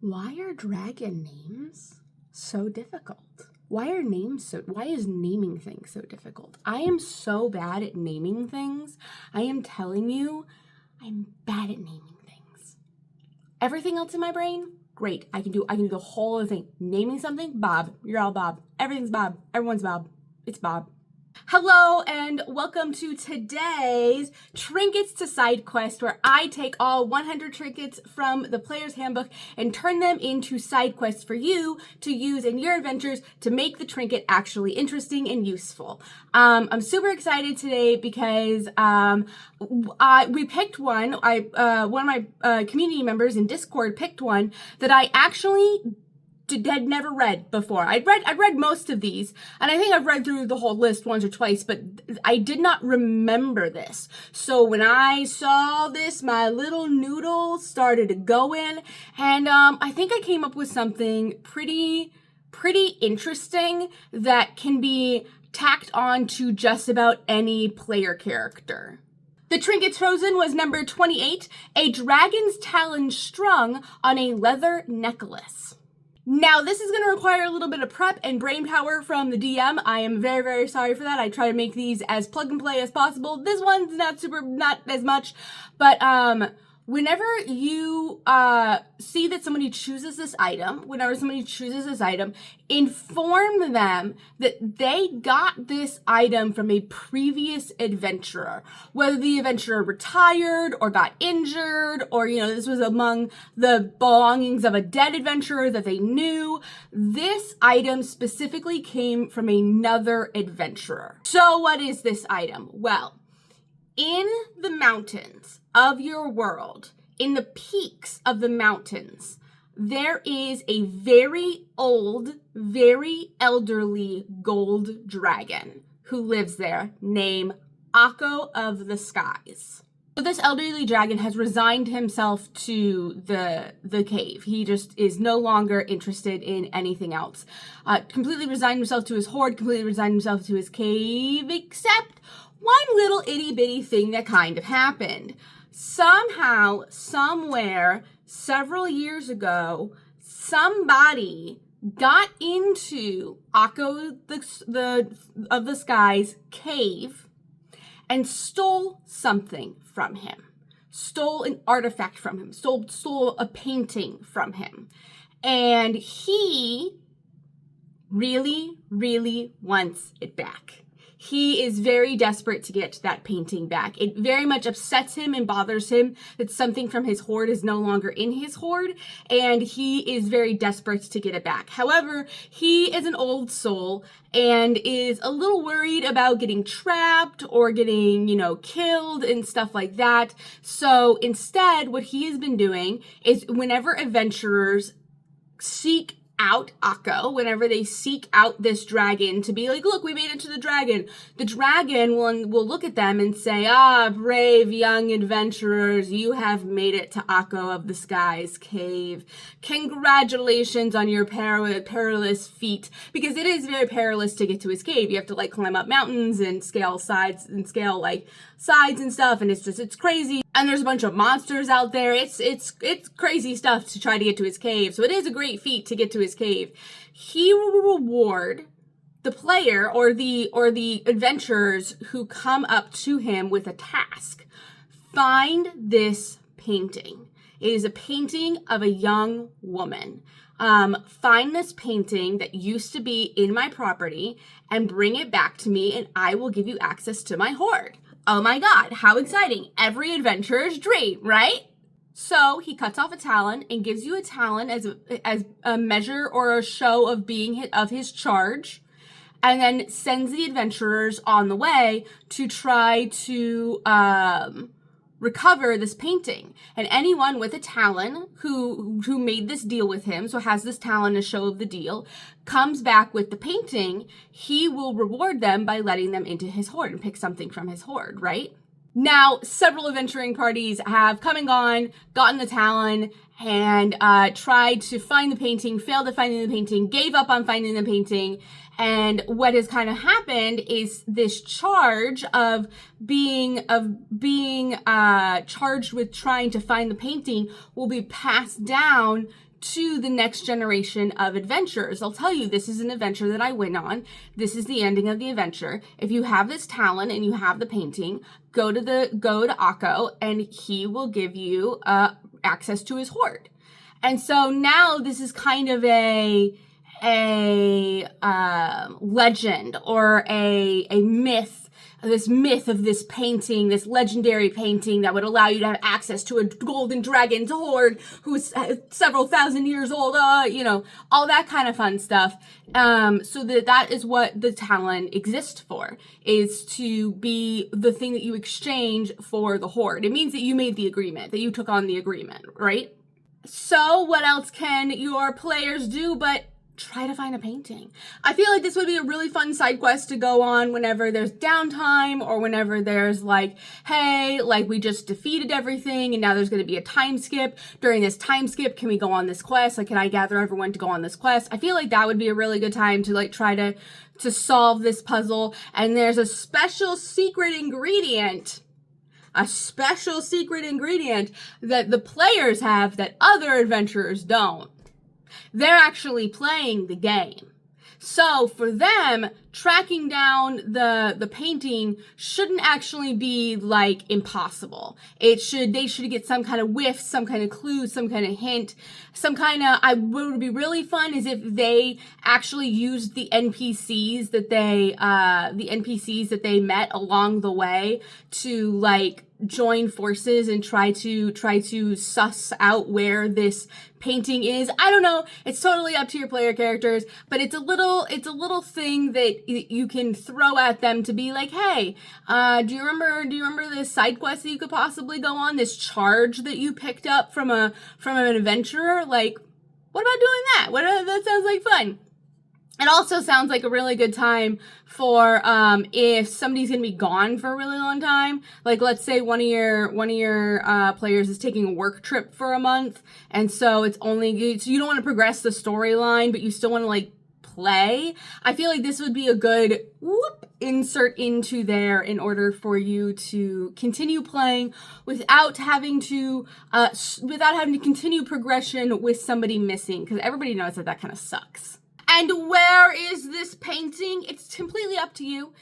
Why are dragon names so difficult? Why is naming things so difficult? I am so bad at naming things. I am telling you, I'm bad at naming things. Everything else in my brain, great. I can do the whole other thing. Naming something, Bob. You're all Bob. Everything's Bob. Everyone's Bob. It's Bob. Hello and welcome to today's Trinkets to Sidequest, where I take all 100 trinkets from the player's handbook and turn them into side quests for you to use in your adventures to make the trinket actually interesting and useful. I'm super excited today because we picked one. One of my community members in Discord picked one that I actually had never read before. I'd read most of these, and I think I've read through the whole list once or twice, but I did not remember this. So when I saw this, my little noodle started to go in, and I think I came up with something pretty interesting that can be tacked on to just about any player character. The trinket chosen was number 28, a dragon's talon strung on a leather necklace. Now, this is going to require a little bit of prep and brain power from the DM. I am very sorry for that. I try to make these as plug and play as possible. This one's not as much, but whenever you see that somebody chooses this item, inform them that they got this item from a previous adventurer. Whether the adventurer retired or got injured, or, this was among the belongings of a dead adventurer that they knew, this item specifically came from another adventurer. So what is this item? Well, in the mountains of your world, in the peaks of the mountains, there is a very old, very elderly gold dragon who lives there named Akko of the Skies. So this elderly dragon has resigned himself to the cave. He just is no longer interested in anything else. Completely resigned himself to his hoard, completely resigned himself to his cave, except one little itty bitty thing that kind of happened. Somehow, somewhere, several years ago, somebody got into Akko of the Sky's cave and stole something from him. Stole an artifact from him. Stole a painting from him. And he really wants it back. He is very desperate to get that painting back. It very much upsets him and bothers him that something from his hoard is no longer in his hoard, and he is very desperate to get it back. However, he is an old soul and is a little worried about getting trapped or getting, killed and stuff like that. So instead, what he has been doing is whenever adventurers seek out Akko, whenever they seek out this dragon to be like, look, we made it to the dragon will look at them and say, brave young adventurers, you have made it to Akko of the Sky's cave. Congratulations on your perilous feat, because it is very perilous to get to his cave. You have to climb up mountains and scale sides and stuff, and it's crazy. And there's a bunch of monsters out there. It's crazy stuff to try to get to his cave. So it is a great feat to get to his cave. He will reward the player or the adventurers who come up to him with a task. Find this painting. It is a painting of a young woman. Find this painting that used to be in my property and bring it back to me, and I will give you access to my hoard. Oh my God, how exciting. Every adventurer's dream, right? So he cuts off a talon and gives you a talon as a measure or a show of his charge, and then sends the adventurers on the way to try to recover this painting. And anyone with a talon who made this deal with him, so has this talon as show of the deal, comes back with the painting, he will reward them by letting them into his hoard and pick something from his hoard, right? Now, several adventuring parties have come and gone, gotten the talon, and tried to find the painting, failed at finding the painting, gave up on finding the painting. And what has kind of happened is this charge of being charged with trying to find the painting will be passed down to the next generation of adventurers. They'll tell you, this is an adventure that I went on. This is the ending of the adventure. If you have this talent and you have the painting, go to Akko and he will give you access to his hoard. And so now this is kind of a legend or a myth. This myth of this painting, this legendary painting that would allow you to have access to a golden dragon's hoard who's several thousand years old, all that kind of fun stuff. So that is what the talent exists for, is to be the thing that you exchange for the hoard. It means that you made the agreement, that you took on the agreement, right? So what else can your players do but try to find a painting? I feel like this would be a really fun side quest to go on whenever there's downtime or whenever there's like, hey, like we just defeated everything and now there's going to be a time skip. During this time skip, can we go on this quest? Like, can I gather everyone to go on this quest? I feel like that would be a really good time to like try to solve this puzzle. And there's a special secret ingredient that the players have that other adventurers don't. They're actually playing the game. So for them, tracking down the painting shouldn't actually be like impossible. They should get some kind of whiff, some kind of clue, some kind of hint, what would be really fun is if they actually used the NPCs that they met along the way to like join forces and try to suss out where this painting is. I don't know. It's totally up to your player characters, but it's a little thing that you can throw at them to be like, hey, do you remember this side quest that you could possibly go on? This charge that you picked up from an adventurer? Like, what about doing that? That sounds like fun. It also sounds like a really good time for if somebody's gonna be gone for a really long time. Like, let's say one of your players is taking a work trip for a month, and so you don't want to progress the storyline, but you still want to like play. I feel like this would be a good insert into there in order for you to continue playing without having to continue progression with somebody missing, because everybody knows that kind of sucks. And where is this painting? It's completely up to you.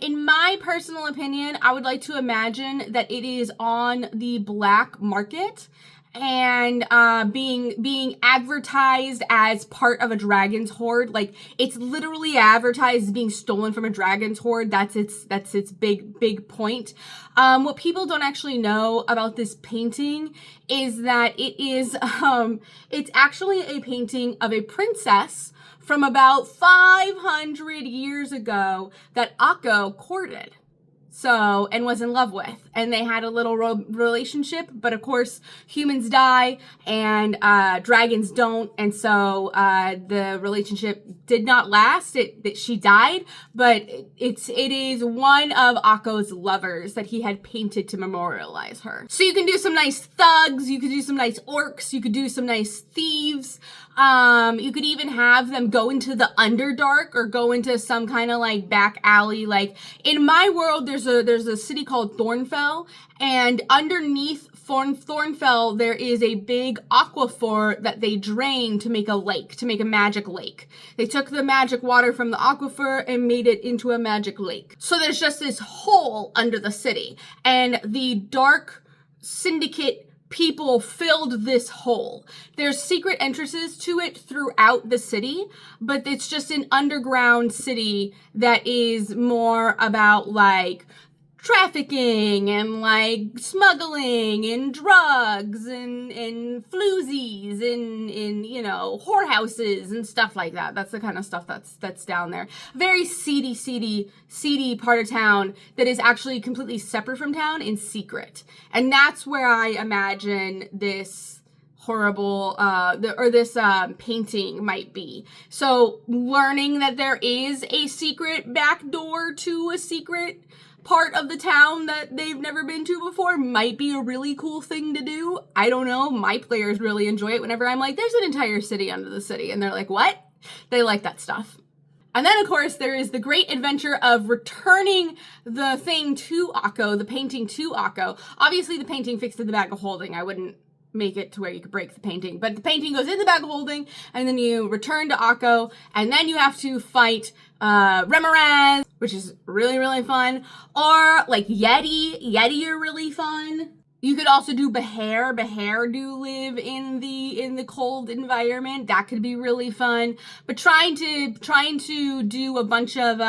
In my personal opinion, I would like to imagine that it is on the black market and being advertised as part of a dragon's hoard. Like, it's literally advertised as being stolen from a dragon's hoard. That's its big point. What people don't actually know about this painting is that it's actually a painting of a princess from about 500 years ago that Akko courted. And was in love with, and they had a little relationship, but of course humans die and dragons don't, and so the relationship did not last. She died, but it is one of Akko's lovers that he had painted to memorialize her. So you can do some nice thugs, you could do some nice orcs, you could do some nice thieves. You could even have them go into the Underdark or go into some kind of like back alley. Like, in my world, there's a city called Thornfell, and underneath Thornfell there is a big aquifer that they drain to make a lake, to make a magic lake. They took the magic water from the aquifer and made it into a magic lake. So there's just this hole under the city, and the Dark Syndicate people filled this hole. There's secret entrances to it throughout the city, but it's just an underground city that is more about like trafficking and like smuggling and drugs and floozies and whorehouses and stuff like that. That's the kind of stuff that's down there. Very seedy part of town that is actually completely separate from town and secret. And that's where I imagine this horrible this painting might be. So learning that there is a secret back door to a secret part of the town that they've never been to before might be a really cool thing to do. I don't know. My players really enjoy it whenever I'm like, there's an entire city under the city. And they're like, what? They like that stuff. And then, of course, there is the great adventure of returning the thing to Akko, the painting to Akko. Obviously, the painting fixed in the bag of holding. I wouldn't make it to where you could break the painting. But the painting goes in the bag of holding, and then you return to Akko, and then you have to fight Remoraz, which is really, really fun. Or like Yeti are really fun. You could also do Behair. Behair do live in the cold environment. That could be really fun. But trying to do a bunch of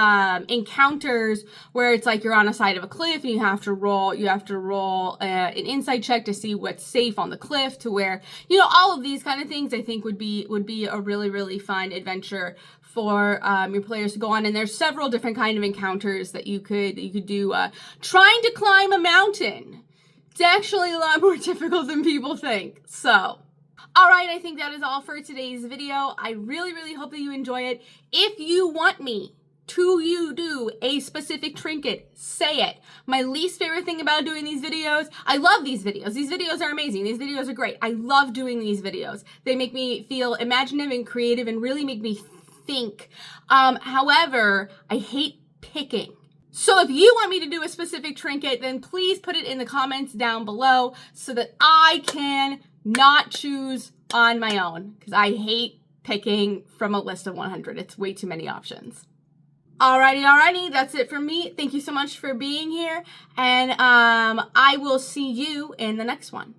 encounters where it's like you're on a side of a cliff and you have to roll an insight check to see what's safe on the cliff, to where, you know, all of these kind of things I think would be a really, really fun adventure for your players to go on. And there's several different kind of encounters that you could do. Trying to climb a mountain. It's actually a lot more difficult than people think. So, all right, I think that is all for today's video. I really, really hope that you enjoy it. If you want me to do a specific trinket, say it. My least favorite thing about doing these videos, I love these videos. These videos are amazing. These videos are great. I love doing these videos. They make me feel imaginative and creative and really make me think. However, I hate picking. So if you want me to do a specific trinket, then please put it in the comments down below so that I can not choose on my own, because I hate picking from a list of 100. It's way too many options. Alrighty, that's it from me. Thank you so much for being here, and I will see you in the next one.